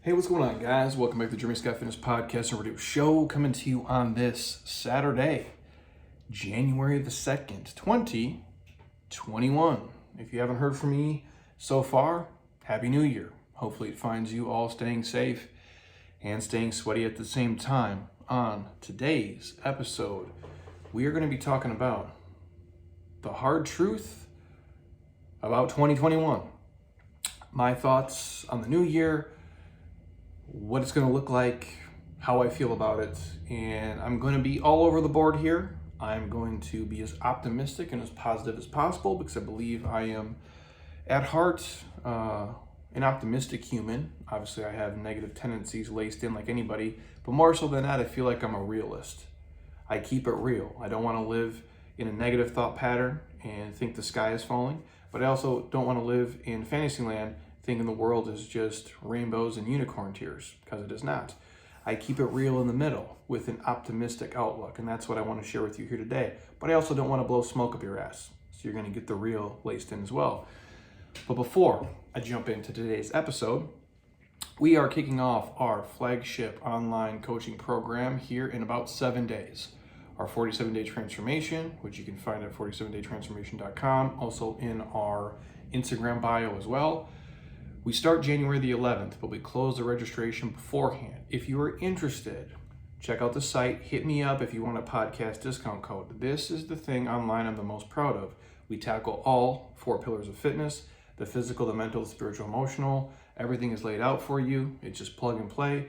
Hey, what's going on, guys? Welcome back to the Jeremy Scott Fitness Podcast and Radio Show, coming to you on this Saturday, January the 2nd, 2021. If you haven't heard from me so far, Happy New Year. Hopefully it finds you all staying safe and staying sweaty at the same time. On today's episode, we are going to be talking about the hard truth about 2021. My thoughts on the new year, what it's going to look like, how I feel about it, and I'm going to be all over the board here. I'm going to be as optimistic and as positive as possible because I believe I am at heart an optimistic human. Obviously, I have negative tendencies laced in like anybody, but more so than that, I feel like I'm a realist. I keep it real. I don't want to live in a negative thought pattern and think the sky is falling, but I also don't want to live in Fantasyland thinking the world is just rainbows and unicorn tears, because it is not. I keep it real in the middle with an optimistic outlook, and that's what I want to share with you here today. But I also don't want to blow smoke up your ass, so you're going to get the real laced in as well. But before I jump into today's episode, we are kicking off our flagship online coaching program here in about 7 days. Our 47-day transformation, which you can find at 47daytransformation.com, also in our Instagram bio as well. We start January the 11th, but we close the registration beforehand. If you are interested, check out the site. Hit me up if you want a podcast discount code. This is the thing online I'm the most proud of. We tackle all 4 pillars of fitness: the physical, the mental, the spiritual, emotional. Everything is laid out for you. It's just plug and play.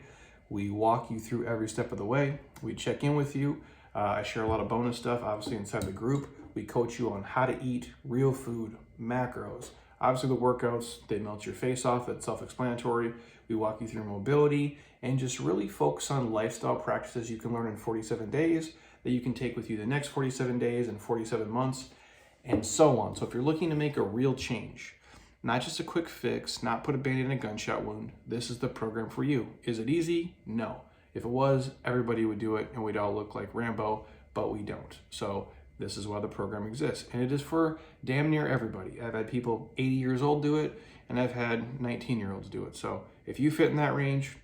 We walk you through every step of the way. We check in with you. I share a lot of bonus stuff, obviously, inside the group. We coach you on how to eat real food, macros. Obviously, the workouts, they melt your face off. That's self-explanatory. We walk you through mobility and just really focus on lifestyle practices you can learn in 47 days that you can take with you the next 47 days and 47 months and so on. So if you're looking to make a real change, not just a quick fix, not put a band-aid in a gunshot wound, this is the program for you. Is it easy? No. If it was, everybody would do it and we'd all look like Rambo, but we don't. So this is why the program exists. And it is for damn near everybody. I've had people 80 years old do it, and I've had 19-year-olds do it. So if you fit in that range,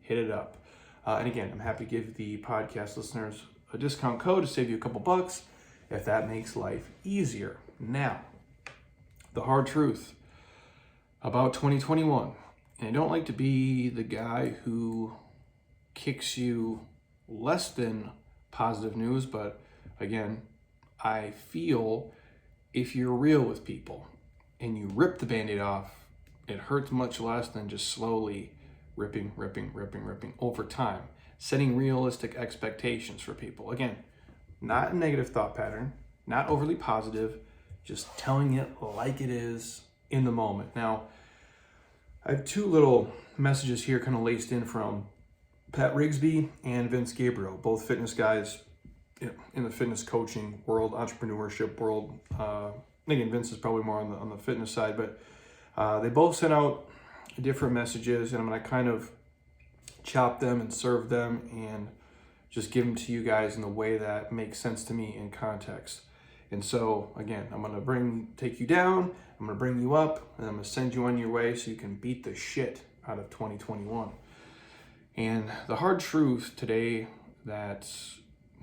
hit it up. And again, I'm happy to give the podcast listeners a discount code to save you a couple bucks if that makes life easier. Now, the hard truth about 2021. And I don't like to be the guy who kicks you less than positive news, but again, I feel if you're real with people and you rip the Band-Aid off, it hurts much less than just slowly ripping over time. Setting realistic expectations for people. Again, not a negative thought pattern, not overly positive, just telling it like it is in the moment. Now, I have 2 little messages here kind of laced in from Pat Rigsby and Vince Gabriele, both fitness guys in the fitness coaching world, entrepreneurship world. Again, Vince is probably more on the fitness side, but they both sent out different messages, and I'm going to kind of chop them and serve them and just give them to you guys in the way that makes sense to me in context. And so, again, I'm going to take you down, I'm going to bring you up, and I'm going to send you on your way so you can beat the shit out of 2021. And the hard truth today that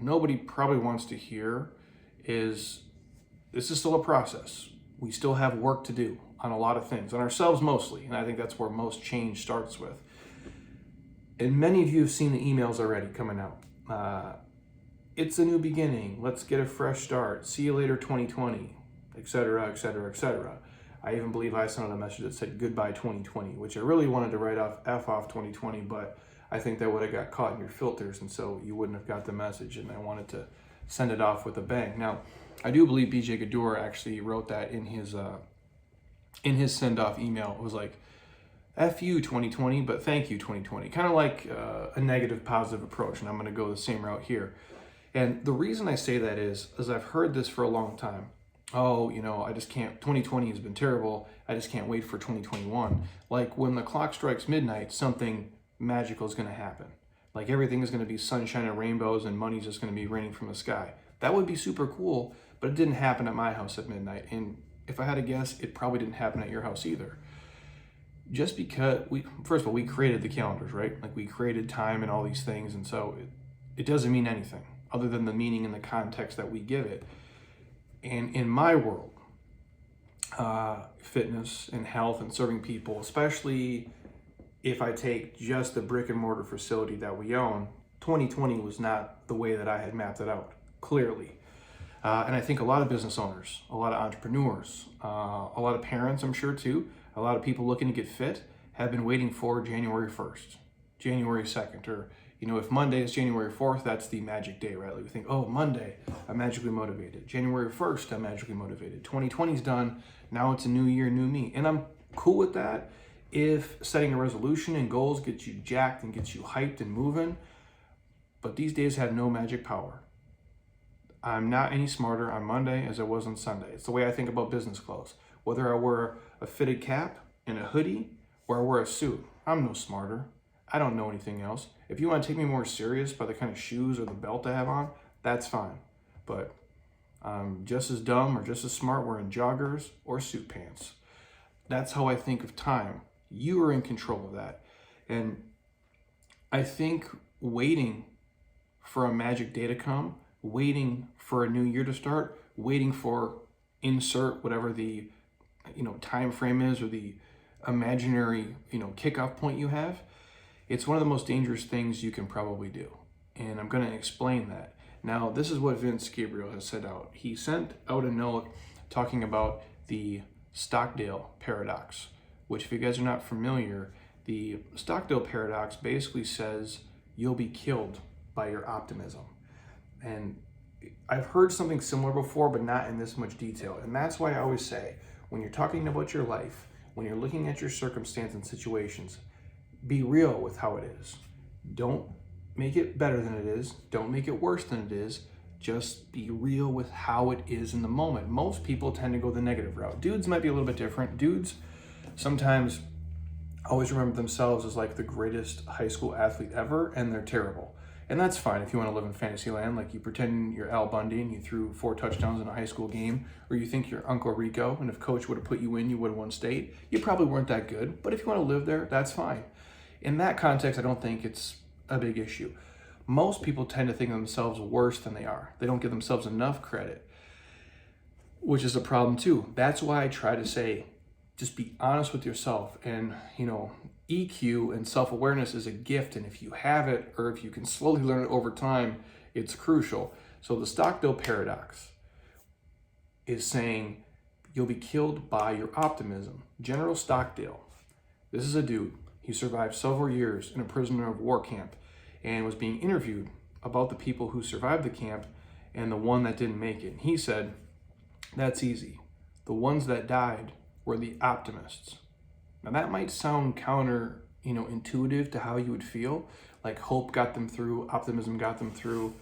nobody probably wants to hear is this is still a process. We still have work to do on a lot of things, on ourselves mostly, and I think that's where most change starts with. And many of you have seen the emails already coming out. It's a new beginning. Let's get a fresh start. See you later 2020, etc., etc., etc. I even believe I sent out a message that said goodbye 2020, which I really wanted to write off 2020, but I think that would have got caught in your filters, and so you wouldn't have got the message, and I wanted to send it off with a bang. Now, I do believe BJ Gaddour actually wrote that in his send-off email. It was like, F you 2020, but thank you 2020. Kind of like a negative positive approach, and I'm going to go the same route here. And the reason I say that is I've heard this for a long time. Oh, I just can't, 2020 has been terrible. I just can't wait for 2021. Like when the clock strikes midnight, something magical is going to happen. Like everything is going to be sunshine and rainbows and money's just going to be raining from the sky. That would be super cool, but it didn't happen at my house at midnight. And if I had to guess, it probably didn't happen at your house either. just because first of all, we created the calendars, right? Like we created time and all these things. And so it doesn't mean anything other than the meaning and the context that we give it. And in my world, fitness and health and serving people, especially if I take just the brick and mortar facility that we own, 2020 was not the way that I had mapped it out, clearly. And I think a lot of business owners, a lot of entrepreneurs, a lot of parents, I'm sure too, a lot of people looking to get fit have been waiting for January 1st, January 2nd, or, if Monday is January 4th, that's the magic day, right? Like we think, oh, Monday, I'm magically motivated. January 1st, I'm magically motivated. 2020's done. Now it's a new year, new me. And I'm cool with that if setting a resolution and goals gets you jacked and gets you hyped and moving. But these days have no magic power. I'm not any smarter on Monday as I was on Sunday. It's the way I think about business clothes. Whether I wear a fitted cap and a hoodie or I wear a suit, I'm no smarter. I don't know anything else. If you want to take me more serious by the kind of shoes or the belt I have on, that's fine. But I'm just as dumb or just as smart wearing joggers or suit pants. That's how I think of time. You are in control of that. And I think waiting for a magic day to come, waiting for a new year to start, waiting for insert whatever the time frame is or the imaginary kickoff point you have, it's one of the most dangerous things you can probably do. And I'm going to explain that. Now, this is what Vince Gabriele has sent out. He sent out a note talking about the Stockdale Paradox, which, if you guys are not familiar, the Stockdale Paradox basically says you'll be killed by your optimism. And I've heard something similar before, but not in this much detail. And that's why I always say, when you're talking about your life, when you're looking at your circumstance and situations, be real with how it is. Don't make it better than it is. Don't make it worse than it is. Just be real with how it is in the moment. Most people tend to go the negative route. Dudes might be a little bit different. Dudes sometimes always remember themselves as like the greatest high school athlete ever, and they're terrible. And that's fine if you want to live in fantasy land, like you pretend you're Al Bundy and you threw 4 touchdowns in a high school game, or you think you're Uncle Rico, and if coach would have put you in, you would have won state. You probably weren't that good, but if you want to live there, that's fine. In that context, I don't think it's a big issue. Most people tend to think of themselves worse than they are. They don't give themselves enough credit, which is a problem too. That's why I try to say, just be honest with yourself. And, EQ and self-awareness is a gift. And if you have it, or if you can slowly learn it over time, it's crucial. So the Stockdale Paradox is saying you'll be killed by your optimism. General Stockdale, this is a dude. He survived several years in a prisoner of war camp and was being interviewed about the people who survived the camp and the one that didn't make it. He said, that's easy. The ones that died were the optimists. Now that might sound counter, intuitive to how you would feel, like hope got them through, optimism got them through.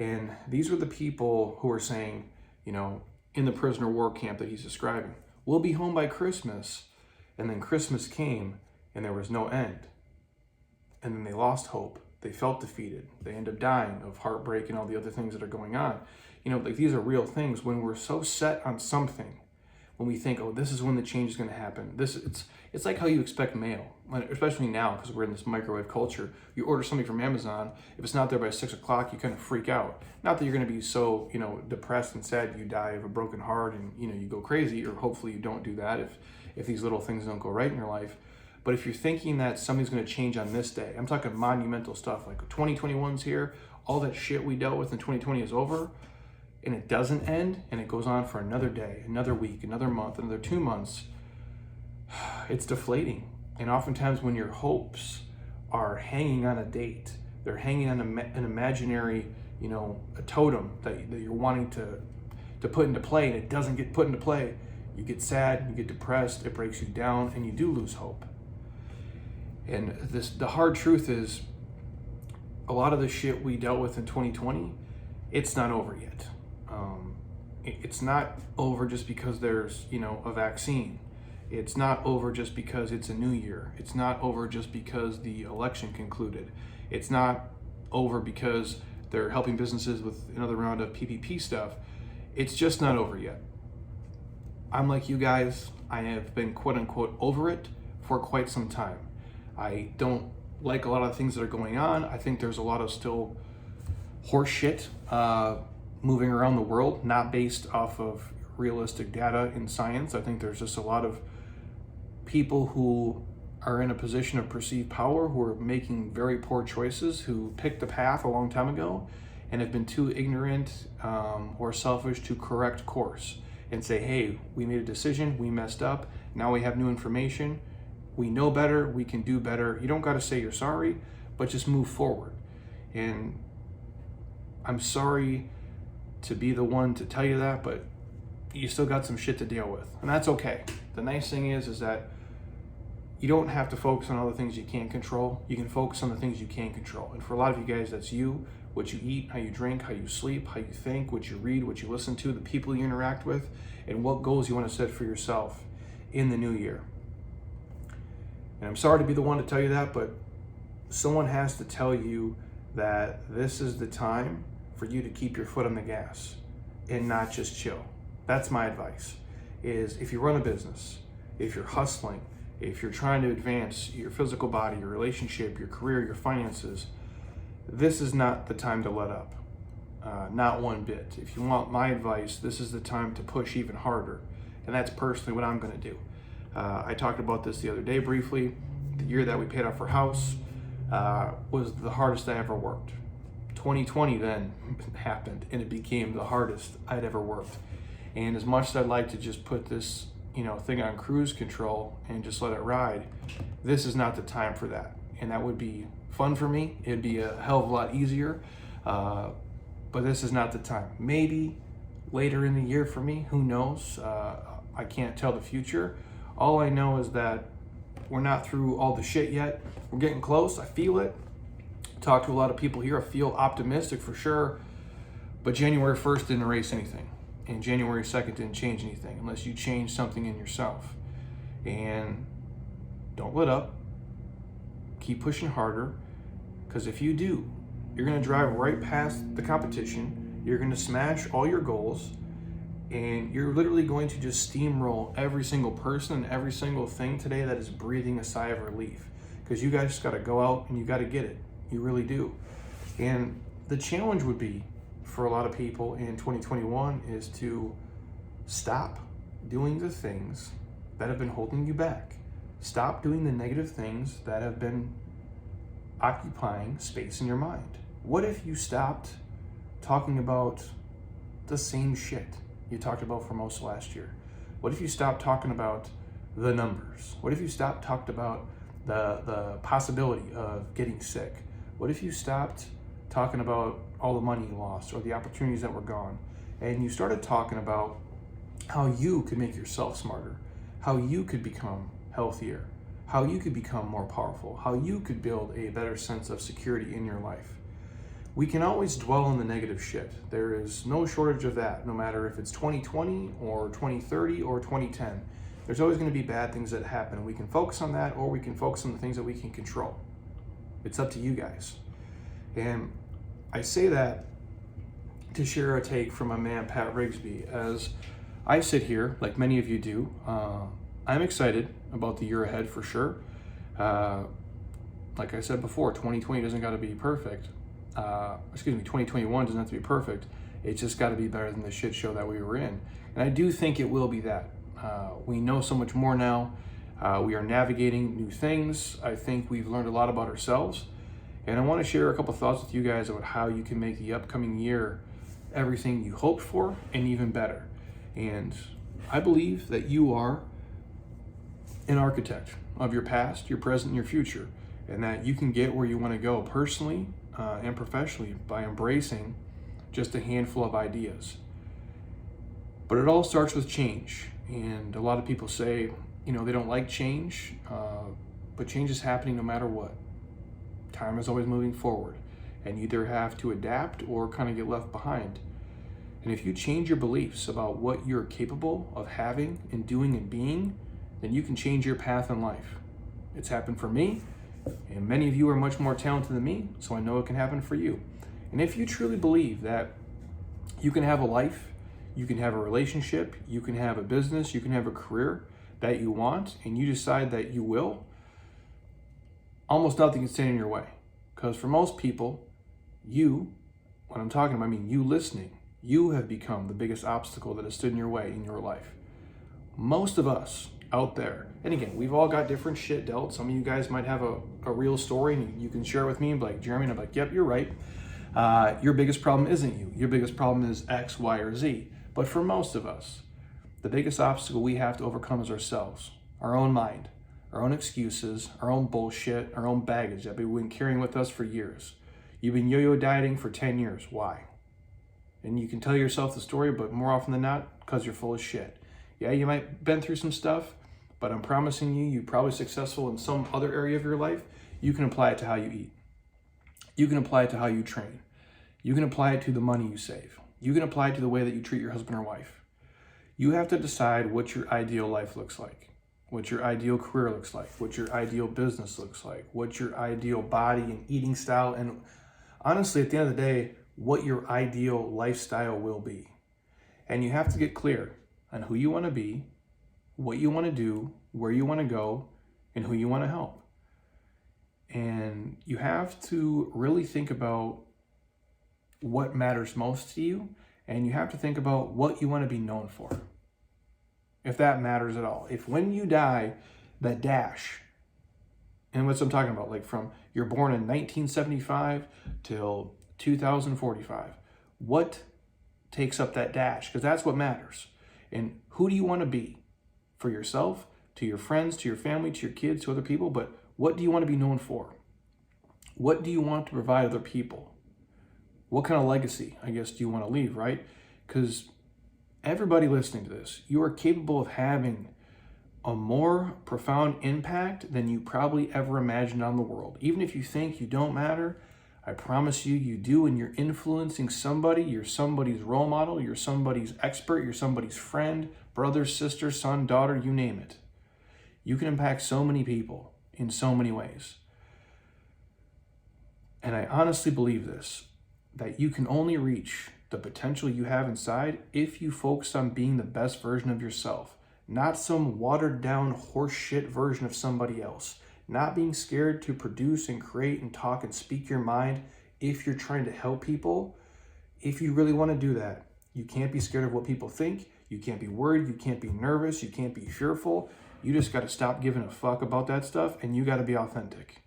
And these were the people who were saying, in the prisoner war camp that he's describing, we'll be home by Christmas. And then Christmas came and there was no end. And then they lost hope. They felt defeated. They end up dying of heartbreak and all the other things that are going on. These are real things. When we're so set on something, when we think, oh, this is when the change is going to happen. It's like how you expect mail, especially now because we're in this microwave culture. You order something from Amazon. If it's not there by 6 o'clock, you kind of freak out. Not that you're going to be so, depressed and sad you die of a broken heart and, you go crazy, or hopefully you don't do that if these little things don't go right in your life. But if you're thinking that something's going to change on this day, I'm talking monumental stuff, like 2021's here, all that shit we dealt with in 2020 is over, and it doesn't end, and it goes on for another day, another week, another month, another 2 months, it's deflating. And oftentimes when your hopes are hanging on a date, they're hanging on an imaginary, a totem that you're wanting to put into play, and it doesn't get put into play, you get sad, you get depressed, it breaks you down, and you do lose hope. And the hard truth is, a lot of the shit we dealt with in 2020, it's not over yet. It's not over just because there's, a vaccine. It's not over just because it's a new year. It's not over just because the election concluded. It's not over because they're helping businesses with another round of PPP stuff. It's just not over yet. I'm like you guys. I have been quote unquote over it for quite some time. I don't like a lot of the things that are going on. I think there's a lot of still horse shit moving around the world, not based off of realistic data in science. I think there's just a lot of people who are in a position of perceived power who are making very poor choices, who picked a path a long time ago and have been too ignorant or selfish to correct course and say, hey, we made a decision, we messed up, now we have new information, we know better, we can do better. You don't got to say you're sorry, but just move forward. And I'm sorry to be the one to tell you that, but you still got some shit to deal with, and that's okay. The nice thing is that you don't have to focus on all the things you can't control. You can focus on the things you can control. And for a lot of you guys, that's you, what you eat, how you drink, how you sleep, how you think, what you read, what you listen to, the people you interact with, and what goals you want to set for yourself in the new year. And I'm sorry to be the one to tell you that, but someone has to tell you that this is the time for you to keep your foot on the gas and not just chill. That's my advice, is if you run a business, if you're hustling, if you're trying to advance your physical body, your relationship, your career, your finances, this is not the time to let up. Not one bit. If you want my advice, this is the time to push even harder. And that's personally what I'm going to do. I talked about this the other day briefly. The year that we paid off our house was the hardest I ever worked. 2020 then happened, and it became the hardest I'd ever worked. And as much as I'd like to just put this thing on cruise control and just let it ride, this is not the time for that. And that would be fun for me. It'd be a hell of a lot easier, but this is not the time. Maybe later in the year for me, who knows? I can't tell the future. All I know is that we're not through all the shit yet. We're getting close. I feel it. Talk to a lot of people here. I feel optimistic for sure, but January 1st didn't erase anything. And January 2nd didn't change anything unless you change something in yourself. And don't let up. Keep pushing harder, because if you do, you're going to drive right past the competition. You're going to smash all your goals, and you're literally going to just steamroll every single person and every single thing today that is breathing a sigh of relief, because you guys just got to go out and you got to get it. You really do. And the challenge would be for a lot of people in 2021 is to stop doing the things that have been holding you back. Stop doing the negative things that have been occupying space in your mind. What if you stopped talking about the same shit you talked about for most of last year? What if you stopped talking about the numbers? What if you stopped talking about the possibility of getting sick? What if you stopped talking about all the money you lost or the opportunities that were gone, and you started talking about how you could make yourself smarter, how you could become healthier, how you could become more powerful, how you could build a better sense of security in your life? We can always dwell on the negative shit. There is no shortage of that, no matter if it's 2020 or 2030 or 2010. There's always going to be bad things that happen. We can focus on that, or we can focus on the things that we can control. It's up to you guys. And I say that to share a take from my man, Pat Rigsby. As I sit here, like many of you do, I'm excited about the year ahead for sure. Like I said before, 2020 doesn't got to be perfect. 2021 doesn't have to be perfect. It's just got to be better than the shit show that we were in. And I do think it will be that. We know so much more now. We are navigating new things. I think we've learned a lot about ourselves. And I want to share a couple thoughts with you guys about how you can make the upcoming year everything you hoped for and even better. And I believe that you are an architect of your past, your present, and your future, and that you can get where you want to go personally and professionally by embracing just a handful of ideas. But it all starts with change. And a lot of people say, they don't like change, but change is happening no matter what. Time is always moving forward, and you either have to adapt or kind of get left behind. And if you change your beliefs about what you're capable of having and doing and being, then you can change your path in life. It's happened for me, and many of you are much more talented than me, so I know it can happen for you. And if you truly believe that you can have a life, you can have a relationship, you can have a business, you can have a career that you want and you decide that you will, almost nothing can stand in your way. Because for most people, when I'm talking about, I mean you listening, you have become the biggest obstacle that has stood in your way in your life. Most of us out there, and again, we've all got different shit dealt. Some of you guys might have a real story and you can share it with me and be like, Jeremy, and I'm like, yep, you're right. Your biggest problem isn't you. Your biggest problem is X, Y, or Z. But for most of us, the biggest obstacle we have to overcome is ourselves, our own mind, our own excuses, our own bullshit, our own baggage that we've been carrying with us for years. You've been yo-yo dieting for 10 years. Why? And you can tell yourself the story, but more often than not, because you're full of shit. Yeah, you might have been through some stuff, but I'm promising you, you're probably successful in some other area of your life. You can apply it to how you eat. You can apply it to how you train. You can apply it to the money you save. You can apply it to the way that you treat your husband or wife. You have to decide what your ideal life looks like, what your ideal career looks like, what your ideal business looks like, what your ideal body and eating style, and honestly, at the end of the day, what your ideal lifestyle will be. And you have to get clear on who you want to be, what you want to do, where you want to go, and who you want to help. And you have to really think about what matters most to you, and you have to think about what you want to be known for, if that matters at all. If when you die, that dash, and what I'm talking about, like from you're born in 1975 till 2045, what takes up that dash? Because that's what matters. And who do you want to be for yourself, to your friends, to your family, to your kids, to other people? But what do you want to be known for? What do you want to provide other people? What kind of legacy, I guess, do you want to leave, right? Because everybody listening to this, you are capable of having a more profound impact than you probably ever imagined on the world. Even if you think you don't matter, I promise you, you do, and you're influencing somebody. You're somebody's role model. You're somebody's expert. You're somebody's friend, brother, sister, son, daughter, you name it. You can impact so many people in so many ways. And I honestly believe this, that you can only reach the potential you have inside if you focus on being the best version of yourself, not some watered down horseshit version of somebody else. Not being scared to produce and create and talk and speak your mind if you're trying to help people. If you really want to do that, you can't be scared of what people think. You can't be worried. You can't be nervous. You can't be fearful. You just got to stop giving a fuck about that stuff, and you got to be authentic.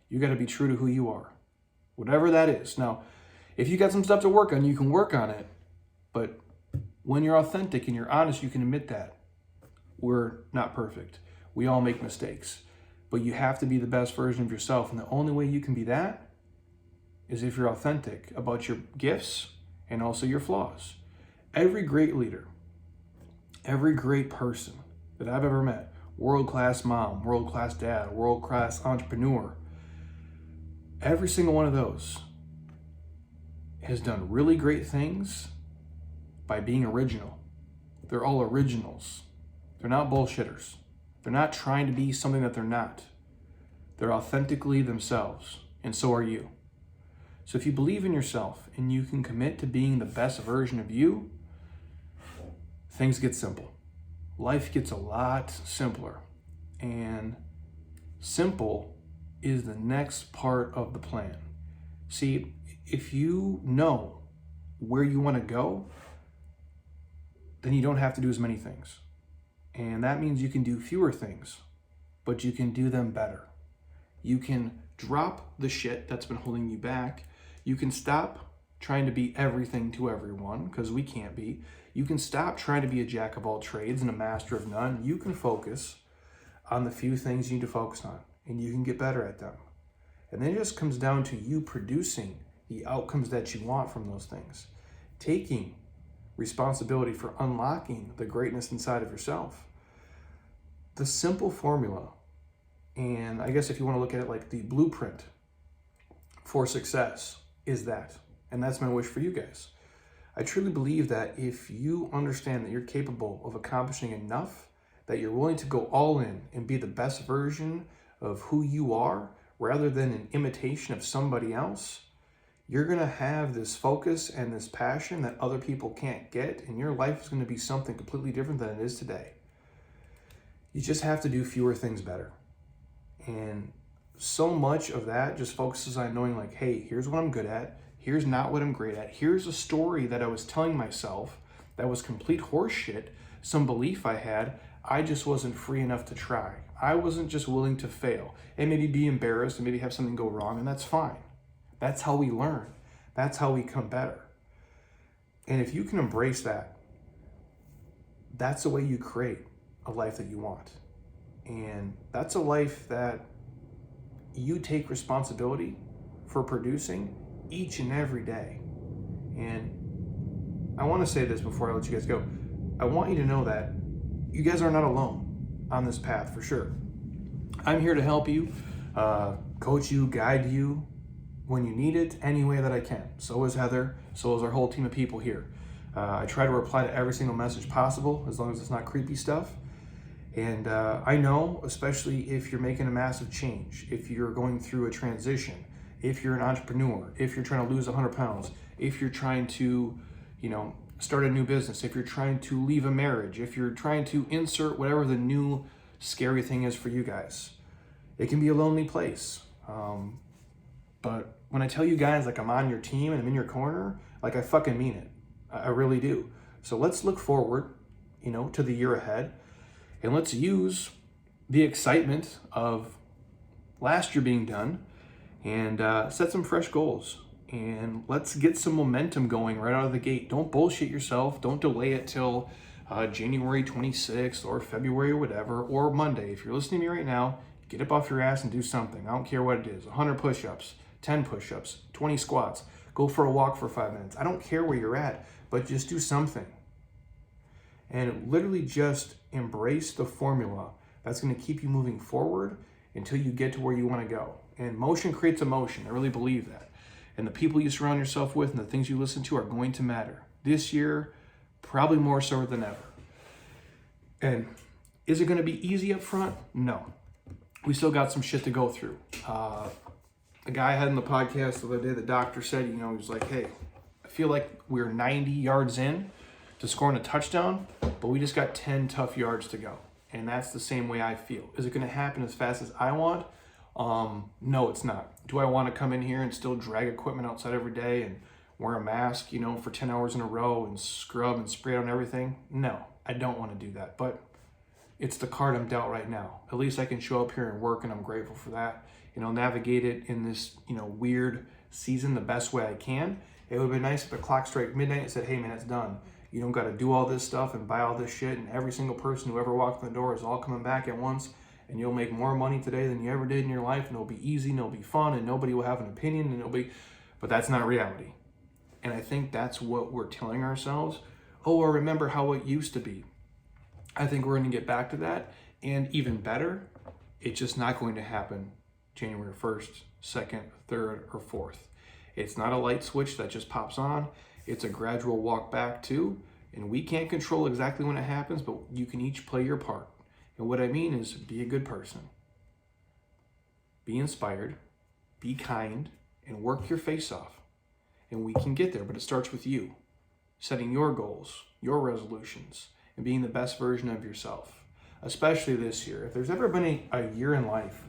You got to be true to who you are, whatever that is. Now, if you got some stuff to work on, you can work on it. But when you're authentic and you're honest, you can admit that. We're not perfect. We all make mistakes. But you have to be the best version of yourself. And the only way you can be that is if you're authentic about your gifts and also your flaws. Every great leader, every great person that I've ever met, world-class mom, world-class dad, world-class entrepreneur, every single one of those has done really great things by being original. They're all originals. They're not bullshitters. They're not trying to be something that they're not. They're authentically themselves, and so are you. So if you believe in yourself and you can commit to being the best version of you, things get simple. Life gets a lot simpler. And simple is the next part of the plan. See, if you know where you want to go, then you don't have to do as many things. And that means you can do fewer things, but you can do them better. You can drop the shit that's been holding you back. You can stop trying to be everything to everyone, because we can't be. You can stop trying to be a jack of all trades and a master of none. You can focus on the few things you need to focus on, and you can get better at them. And then it just comes down to you producing the outcomes that you want from those things, taking responsibility for unlocking the greatness inside of yourself. The simple formula, and I guess if you want to look at it like the blueprint for success, is that. And that's my wish for you guys. I truly believe that if you understand that you're capable of accomplishing enough, that you're willing to go all in and be the best version of who you are, rather than an imitation of somebody else, you're going to have this focus and this passion that other people can't get, and your life is going to be something completely different than it is today. You just have to do fewer things better. And so much of that just focuses on knowing like, hey, here's what I'm good at. Here's not what I'm great at. Here's a story that I was telling myself that was complete horseshit, some belief I had. I just wasn't free enough to try. I wasn't just willing to fail and maybe be embarrassed and maybe have something go wrong, and that's fine. That's how we learn. That's how we come better. And if you can embrace that, that's the way you create a life that you want. And that's a life that you take responsibility for producing each and every day. And I want to say this before I let you guys go. I want you to know that you guys are not alone on this path, for sure. I'm here to help you, coach you, guide you when you need it, any way that I can. So is Heather, so is our whole team of people here. I try to reply to every single message possible, as long as it's not creepy stuff. And I know, especially if you're making a massive change, if you're going through a transition, if you're an entrepreneur, if you're trying to lose 100 pounds, if you're trying to, start a new business, if you're trying to leave a marriage, if you're trying to insert whatever the new scary thing is for you guys, it can be a lonely place. But when I tell you guys, like, I'm on your team and I'm in your corner, like, I fucking mean it. I really do. So let's look forward, to the year ahead. And let's use the excitement of last year being done and set some fresh goals. And let's get some momentum going right out of the gate. Don't bullshit yourself. Don't delay it till January 26th or February or whatever, or Monday. If you're listening to me right now, get up off your ass and do something. I don't care what it is. 100 push-ups, 10 push-ups, 20 squats. Go for a walk for 5 minutes. I don't care where you're at, but just do something. And literally just embrace the formula that's going to keep you moving forward until you get to where you want to go. And motion creates emotion. I really believe that. And the people you surround yourself with and the things you listen to are going to matter. This year, probably more so than ever. And is it going to be easy up front? No. We still got some shit to go through. A guy I had in the podcast the other day, the doctor said, he was like, hey, I feel like we're 90 yards in to scoring a touchdown, but we just got 10 tough yards to go. And that's the same way I feel. Is it going to happen as fast as I want? No, it's not. Do I want to come in here and still drag equipment outside every day and wear a mask, for 10 hours in a row and scrub and spray on everything? No, I don't want to do that. But it's the card I'm dealt right now. At least I can show up here and work, and I'm grateful for that. Navigate it in this, weird season the best way I can. It would have been nice if the clock struck midnight and said, hey man, it's done. You don't got to do all this stuff and buy all this shit, and every single person who ever walked in the door is all coming back at once, and you'll make more money today than you ever did in your life, and it'll be easy, and it'll be fun, and nobody will have an opinion, and but that's not reality. And I think that's what we're telling ourselves. Oh, or remember how it used to be. I think we're going to get back to that, and even better, it's just not going to happen January 1st, 2nd, 3rd, or 4th. It's not a light switch that just pops on. It's a gradual walk back too, and we can't control exactly when it happens, but you can each play your part. And what I mean is, be a good person. Be inspired, be kind, and work your face off. And we can get there, but it starts with you. Setting your goals, your resolutions, and being the best version of yourself. Especially this year. If there's ever been a year in life,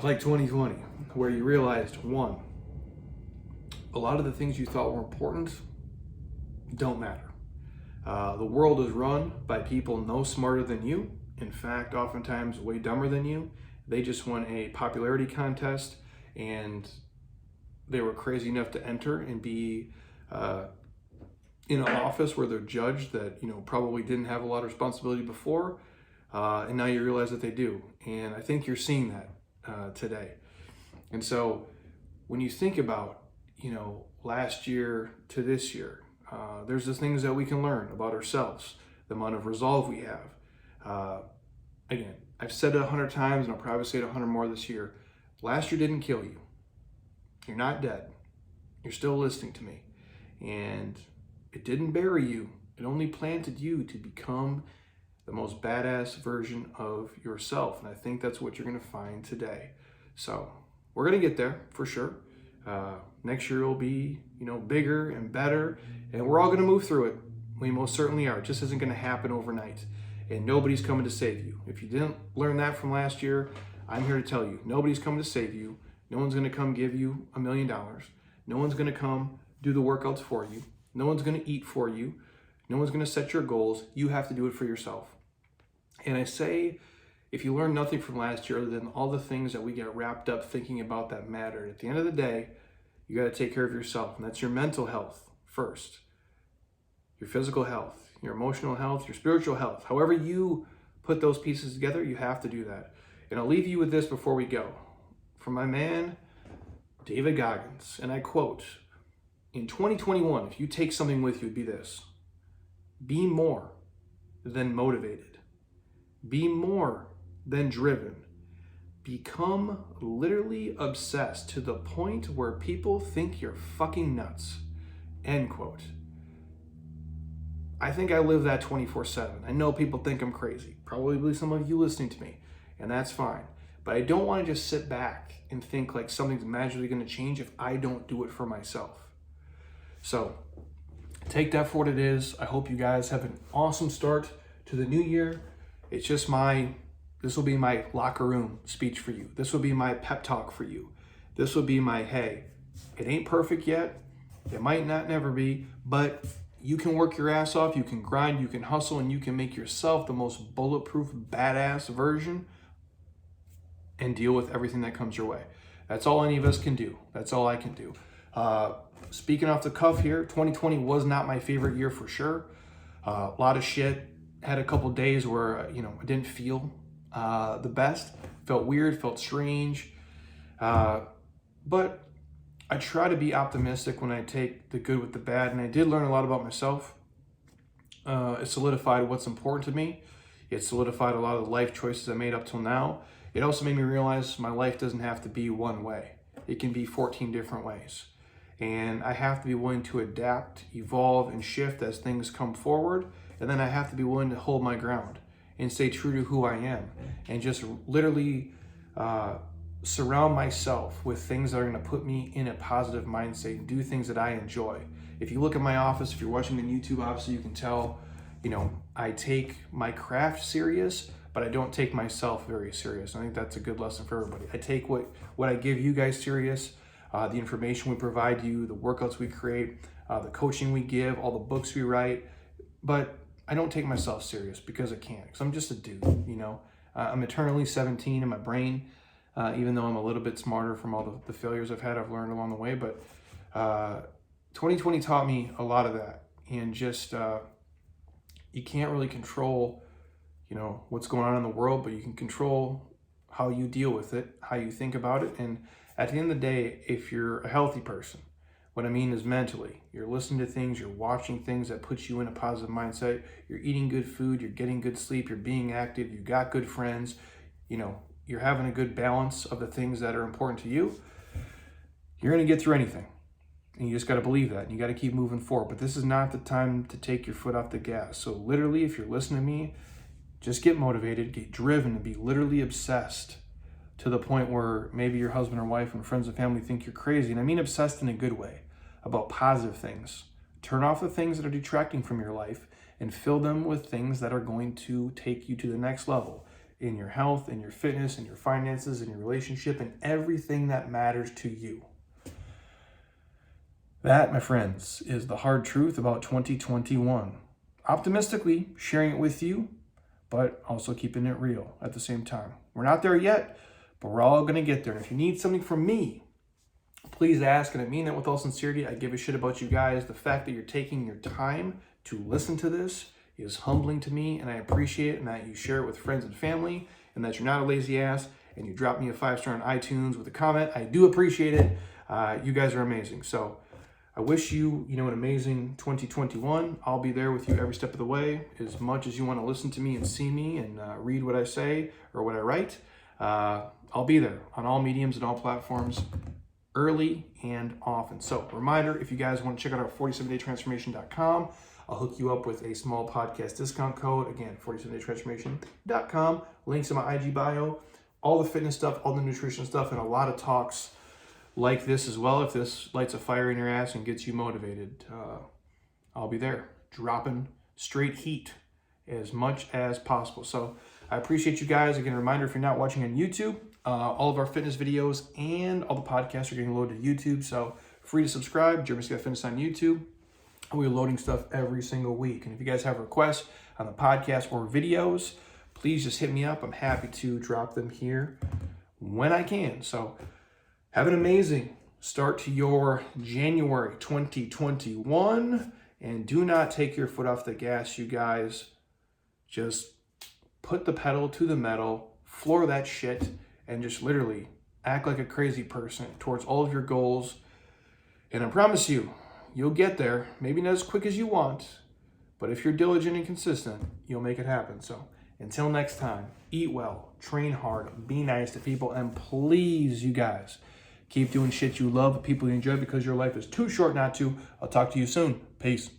like 2020, where you realized, one, a lot of the things you thought were important don't matter. The world is run by people no smarter than you. In fact, oftentimes way dumber than you. They just won a popularity contest, and they were crazy enough to enter and be in an office where they're judged that probably didn't have a lot of responsibility before, and now you realize that they do. And I think you're seeing that today. And so when you think about last year to this year, there's the things that we can learn about ourselves, the amount of resolve we have. Again, I've said it 100 times, and I'll probably say it 100 more this year. Last year didn't kill you. You're not dead. You're still listening to me. And it didn't bury you. It only planted you to become the most badass version of yourself. And I think that's what you're going to find today. So we're going to get there for sure. Next year will be, bigger and better, and we're all going to move through it. We most certainly are. It just isn't going to happen overnight. and nobody's coming to save you. If you didn't learn that from last year, I'm here to tell you, nobody's coming to save you. No one's going to come give you $1 million. No one's going to come do the workouts for you. No one's going to eat for you. No one's going to set your goals. You have to do it for yourself. And I say, if you learn nothing from last year other than all the things that we get wrapped up thinking about that matter, at the end of the day, you got to take care of yourself. And that's your mental health first, your physical health, your emotional health, your spiritual health. However you put those pieces together, you have to do that. And I'll leave you with this before we go. From my man, David Goggins, and I quote, in 2021, if you take something with you, it'd be this: be more than motivated. Be more than driven. Become literally obsessed to the point where people think you're fucking nuts. End quote. I think I live that 24/7. I know people think I'm crazy. Probably some of you listening to me, and that's fine. But I don't want to just sit back and think like something's magically going to change if I don't do it for myself. So take that for what it is. I hope you guys have an awesome start to the new year. It's just this will be my locker room speech for you. This will be my pep talk for you. This will be my, hey, it ain't perfect yet. It might not never be, but you can work your ass off, you can grind, you can hustle, and you can make yourself the most bulletproof, badass version and deal with everything that comes your way. That's all any of us can do. That's all I can do. Speaking off the cuff here, 2020 was not my favorite year for sure. A lot of shit. Had a couple days where, I didn't feel the best. Felt weird, felt strange. But I try to be optimistic when I take the good with the bad, and I did learn a lot about myself. It solidified what's important to me. It solidified a lot of the life choices I made up till now. It also made me realize my life doesn't have to be one way. It can be 14 different ways. And I have to be willing to adapt, evolve, and shift as things come forward. And then I have to be willing to hold my ground and stay true to who I am, and just literally surround myself with things that are going to put me in a positive mindset and do things that I enjoy. If you look at my office, if you're watching on YouTube, obviously you can tell, I take my craft serious, but I don't take myself very serious. I think that's a good lesson for everybody. I take what I give you guys serious, the information we provide you, the workouts we create, the coaching we give, all the books we write, but I don't take myself serious because I can't, because I'm just a dude, I'm eternally 17 in my brain, even though I'm a little bit smarter from all the failures I've learned along the way. But 2020 taught me a lot of that, and just you can't really control, what's going on in the world, but you can control how you deal with it, how you think about it. And at the end of the day, if you're a healthy person, what I mean is mentally, you're listening to things, you're watching things that put you in a positive mindset, you're eating good food, you're getting good sleep, you're being active, you got good friends, you're having a good balance of the things that are important to you, you're going to get through anything. And you just got to believe that, and you got to keep moving forward. But this is not the time to take your foot off the gas. So literally, if you're listening to me, just get motivated, get driven, and be literally obsessed to the point where maybe your husband or wife and friends and family think you're crazy. And I mean obsessed in a good way, about positive things. Turn off the things that are detracting from your life and fill them with things that are going to take you to the next level in your health, in your fitness, in your finances, in your relationship, and everything that matters to you. That, my friends, is the hard truth about 2021. Optimistically sharing it with you, but also keeping it real at the same time. We're not there yet, but we're all going to get there. And if you need something from me, please ask, and I mean that with all sincerity. I give a shit about you guys. The fact that you're taking your time to listen to this is humbling to me, and I appreciate it, and that you share it with friends and family, and that you're not a lazy ass, and you drop me a 5-star on iTunes with a comment. I do appreciate it. You guys are amazing. So I wish you, an amazing 2021. I'll be there with you every step of the way. As much as you want to listen to me and see me and read what I say or what I write, I'll be there on all mediums and all platforms, early and often. So reminder, if you guys want to check out our 47daytransformation.com, I'll hook you up with a small podcast discount code. Again, 47daytransformation.com. Links in my IG bio. All the fitness stuff, all the nutrition stuff, and a lot of talks like this as well. If this lights a fire in your ass and gets you motivated, I'll be there, dropping straight heat as much as possible. So I appreciate you guys. Again, a reminder, if you're not watching on YouTube, all of our fitness videos and all the podcasts are getting loaded to YouTube. So free to subscribe, Jeremy Scott Fitness on YouTube. We're loading stuff every single week. And if you guys have requests on the podcast or videos, please just hit me up. I'm happy to drop them here when I can. So have an amazing start to your January 2021. And do not take your foot off the gas, you guys. Just put the pedal to the metal, floor that shit, and just literally act like a crazy person towards all of your goals. And I promise you, you'll get there. Maybe not as quick as you want, but if you're diligent and consistent, you'll make it happen. So until next time, eat well, train hard, be nice to people, and please, you guys, keep doing shit you love with people you enjoy, because your life is too short not to. I'll talk to you soon. Peace.